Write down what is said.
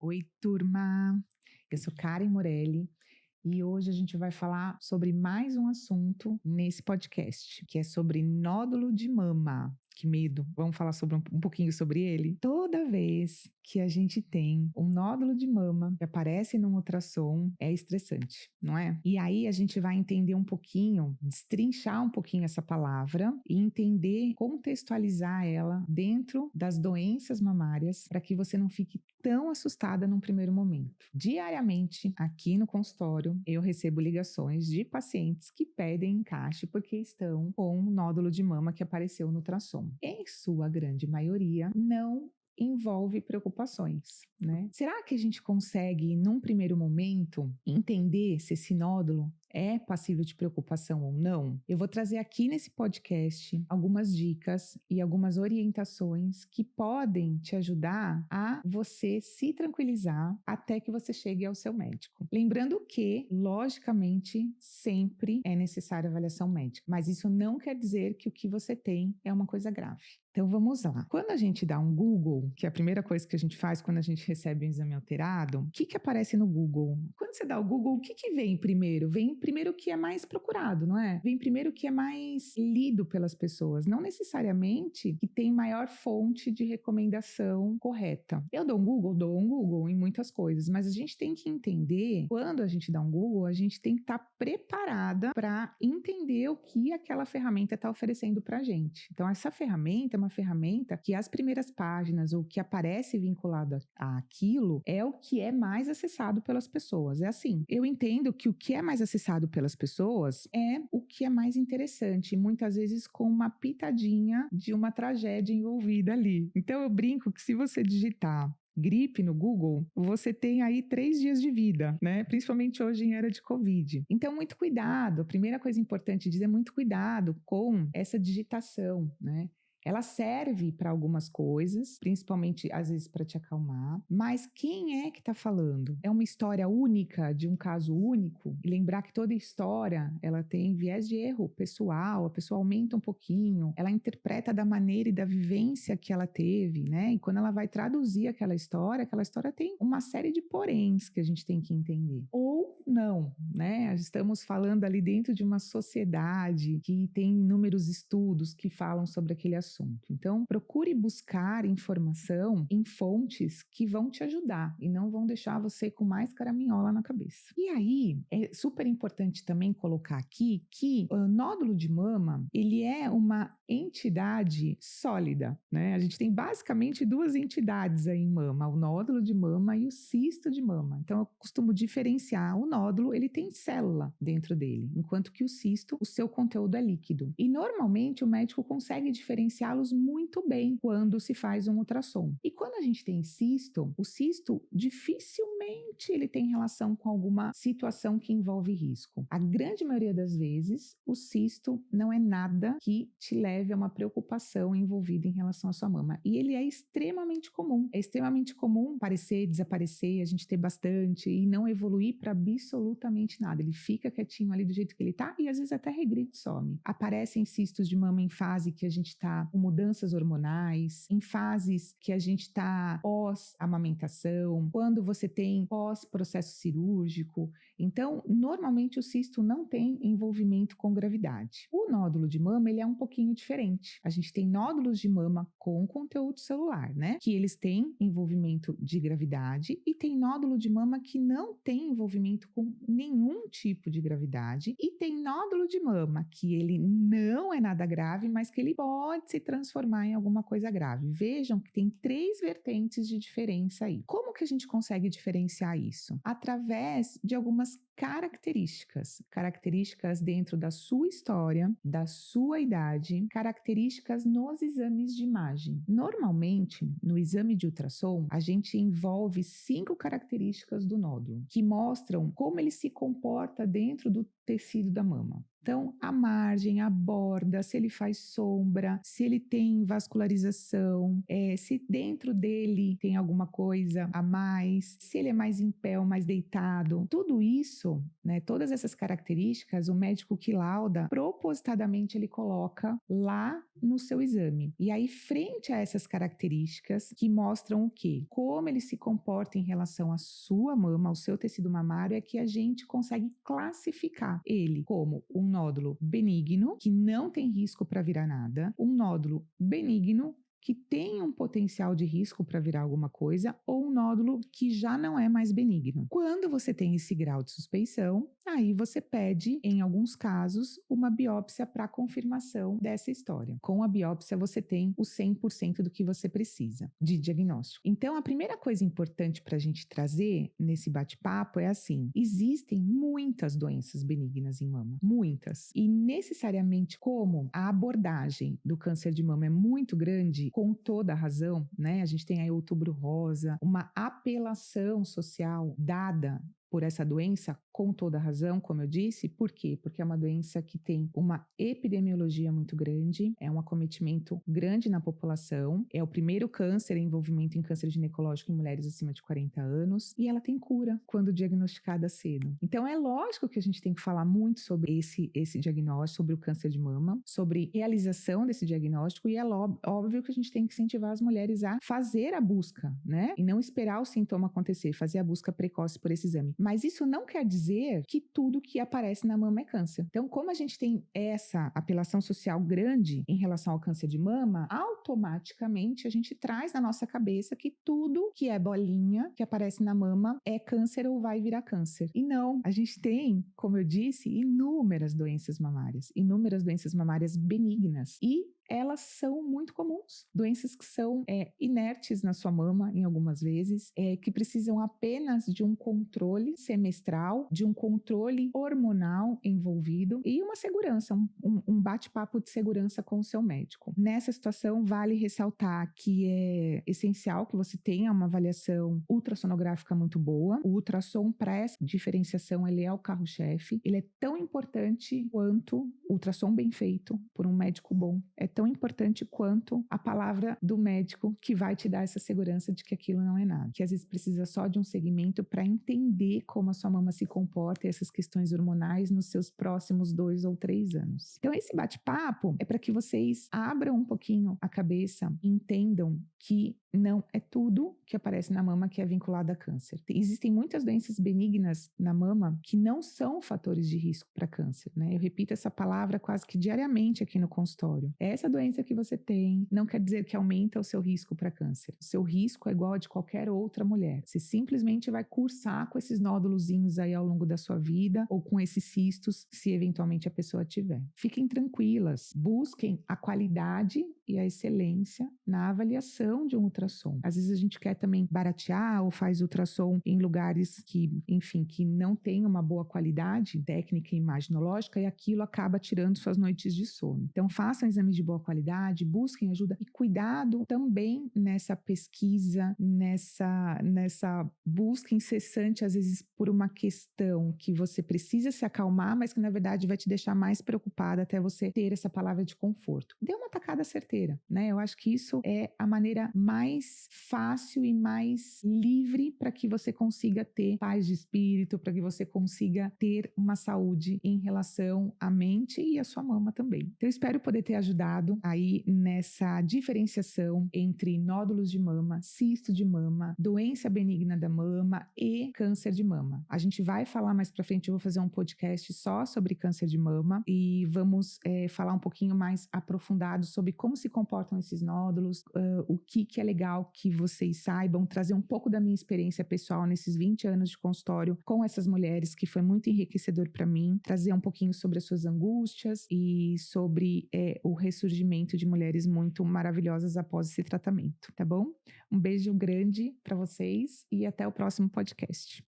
Oi, turma! Eu sou Karen Morelli e hoje a gente vai falar sobre mais um assunto nesse podcast, que é sobre nódulo de mama. Que medo! Vamos falar sobre um pouquinho sobre ele? Toda vez que a gente tem um nódulo de mama que aparece num ultrassom, é estressante, não é? E aí a gente vai entender um pouquinho, destrinchar um pouquinho essa palavra e entender, contextualizar ela dentro das doenças mamárias para que você não fique tão assustada num primeiro momento. Diariamente, aqui no consultório, eu recebo ligações de pacientes que pedem encaixe porque estão com um nódulo de mama que apareceu no ultrassom. Em sua grande maioria, não envolve preocupações, né? Será que a gente consegue, num primeiro momento, entender se esse nódulo é passível de preocupação ou não? Eu vou trazer aqui nesse podcast algumas dicas e algumas orientações que podem te ajudar a você se tranquilizar até que você chegue ao seu médico. Lembrando que, logicamente, sempre é necessária avaliação médica, mas isso não quer dizer que o que você tem é uma coisa grave. Então vamos lá. Quando a gente dá um Google, que é a primeira coisa que a gente faz quando a gente recebe um exame alterado, o que aparece no Google? Quando você dá o Google, o que vem primeiro? Vem primeiro o que é mais procurado, não é? Vem primeiro o que é mais lido pelas pessoas, não necessariamente que tem maior fonte de recomendação correta. Eu dou um Google em muitas coisas, mas a gente tem que entender, quando a gente dá um Google, a gente tem que estar preparada para entender o que aquela ferramenta está oferecendo para a gente. Então, essa ferramenta é uma ferramenta que as primeiras páginas, ou que aparece vinculado àquilo, é o que é mais acessado pelas pessoas. É assim, eu entendo que o que é mais acessado pelas pessoas é o que é mais interessante, muitas vezes com uma pitadinha de uma tragédia envolvida ali. Então, eu brinco que se você digitar gripe no Google, você tem aí 3 dias de vida, né? Principalmente hoje em era de Covid. Então, muito cuidado. A primeira coisa importante dizer é muito cuidado com essa digitação, né? Ela serve para algumas coisas, principalmente às vezes para te acalmar, mas quem é que está falando? É uma história única, de um caso único? E lembrar que toda história, ela tem viés de erro pessoal, a pessoa aumenta um pouquinho, ela interpreta da maneira e da vivência que ela teve, né? E quando ela vai traduzir aquela história tem uma série de poréns que a gente tem que entender. Ou não, né? Estamos falando ali dentro de uma sociedade que tem inúmeros estudos que falam sobre aquele assunto. Então, procure buscar informação em fontes que vão te ajudar e não vão deixar você com mais caraminhola na cabeça. E aí, é super importante também colocar aqui que o nódulo de mama, ele é uma entidade sólida, né? A gente tem basicamente 2 entidades aí em mama, o nódulo de mama e o cisto de mama. Então, eu costumo diferenciar o nódulo, ele tem célula dentro dele, enquanto que o cisto, o seu conteúdo é líquido. E normalmente o médico consegue diferenciá-los muito bem quando se faz um ultrassom. E quando a gente tem cisto, o cisto dificilmente ele tem relação com alguma situação que envolve risco. A grande maioria das vezes, o cisto não é nada que te leve a uma preocupação envolvida em relação à sua mama. E ele é extremamente comum. É extremamente comum aparecer, desaparecer, a gente ter bastante e não evoluir para absolutamente nada. Ele fica quietinho ali do jeito que ele tá e às vezes até regride e some. Aparecem cistos de mama em fase que a gente tá com mudanças hormonais, em fases que a gente está pós-amamentação, quando você tem pós-processo cirúrgico. Então, normalmente o cisto não tem envolvimento com gravidade. O nódulo de mama, ele é um pouquinho diferente. A gente tem nódulos de mama com conteúdo celular, né? Que eles têm envolvimento de gravidade e tem nódulo de mama que não tem envolvimento com nenhum tipo de gravidade e tem nódulo de mama que ele não é nada grave, mas que ele pode se transformar em alguma coisa grave. Vejam que tem 3 vertentes de diferença aí. Como que a gente consegue diferenciar isso? Através de algumas características dentro da sua história, da sua idade, características nos exames de imagem. Normalmente, no exame de ultrassom, a gente envolve 5 características do nódulo, que mostram como ele se comporta dentro do tecido da mama. Então, a margem, a borda, se ele faz sombra, se ele tem vascularização, se dentro dele tem alguma coisa a mais, se ele é mais em pé ou mais deitado. Tudo isso, né, todas essas características, o médico que lauda, propositadamente ele coloca lá no seu exame. E aí, frente a essas características que mostram o quê? Como ele se comporta em relação à sua mama, ao seu tecido mamário, é que a gente consegue classificar ele como um nódulo benigno, que não tem risco para virar nada, um nódulo benigno, que tem um potencial de risco para virar alguma coisa, ou um nódulo que já não é mais benigno. Quando você tem esse grau de suspeição, aí você pede, em alguns casos, uma biópsia para confirmação dessa história. Com a biópsia, você tem o 100% do que você precisa de diagnóstico. Então, a primeira coisa importante para a gente trazer nesse bate-papo é assim: existem muitas doenças benignas em mama, muitas. E necessariamente, como a abordagem do câncer de mama é muito grande, com toda a razão, né? A gente tem aí o Outubro Rosa, uma apelação social dada por essa doença, com toda a razão, como eu disse. Por quê? Porque é uma doença que tem uma epidemiologia muito grande, é um acometimento grande na população, é o primeiro câncer em envolvimento em câncer ginecológico em mulheres acima de 40 anos, e ela tem cura quando diagnosticada cedo. Então, é lógico que a gente tem que falar muito sobre esse diagnóstico, sobre o câncer de mama, sobre realização desse diagnóstico, e é óbvio que a gente tem que incentivar as mulheres a fazer a busca, né? E não esperar o sintoma acontecer, fazer a busca precoce por esse exame. Mas isso não quer dizer que tudo que aparece na mama é câncer. Então, como a gente tem essa apelação social grande em relação ao câncer de mama, automaticamente a gente traz na nossa cabeça que tudo que é bolinha, que aparece na mama, é câncer ou vai virar câncer. E não, a gente tem, como eu disse, inúmeras doenças mamárias benignas. E elas são muito comuns. Doenças que são inertes na sua mama, em algumas vezes, que precisam apenas de um controle semestral, de um controle hormonal envolvido e uma segurança, um bate-papo de segurança com o seu médico. Nessa situação, vale ressaltar que é essencial que você tenha uma avaliação ultrassonográfica muito boa. O ultrassom pré-diferenciação, ele é o carro-chefe. Ele é tão importante quanto o ultrassom bem feito por um médico bom. É tão importante quanto a palavra do médico que vai te dar essa segurança de que aquilo não é nada. Que às vezes precisa só de um segmento para entender como a sua mama se comporta e essas questões hormonais nos seus próximos 2 ou 3 anos. Então, esse bate-papo é para que vocês abram um pouquinho a cabeça e entendam que não é tudo que aparece na mama que é vinculado a câncer. Existem muitas doenças benignas na mama que não são fatores de risco para câncer, né? Eu repito essa palavra quase que diariamente aqui no consultório. Essa doença que você tem não quer dizer que aumenta o seu risco para câncer. O seu risco é igual ao de qualquer outra mulher. Você simplesmente vai cursar com esses nódulozinhos aí ao longo da sua vida ou com esses cistos, se eventualmente a pessoa tiver. Fiquem tranquilas, busquem a qualidade e a excelência na avaliação de um ultrassom. Às vezes a gente quer também baratear ou faz ultrassom em lugares que, enfim, que não tem uma boa qualidade técnica e imaginológica, e aquilo acaba tirando suas noites de sono. Então, façam exames de boa qualidade, busquem ajuda e cuidado também nessa pesquisa, nessa busca incessante, às vezes por uma questão que você precisa se acalmar, mas que na verdade vai te deixar mais preocupada até você ter essa palavra de conforto. Dê uma tacada certeira, né? Eu acho que isso é a maneira mais fácil e mais livre para que você consiga ter paz de espírito, para que você consiga ter uma saúde em relação à mente e à sua mama também. Então, eu espero poder ter ajudado aí nessa diferenciação entre nódulos de mama, cisto de mama, doença benigna da mama e câncer de mama. A gente vai falar mais para frente, eu vou fazer um podcast só sobre câncer de mama e vamos falar um pouquinho mais aprofundado sobre como se comportam esses nódulos, o que é legal que vocês saibam, trazer um pouco da minha experiência pessoal nesses 20 anos de consultório com essas mulheres, que foi muito enriquecedor para mim, trazer um pouquinho sobre as suas angústias e sobre o ressurgimento de mulheres muito maravilhosas após esse tratamento, tá bom? Um beijo grande para vocês e até o próximo podcast.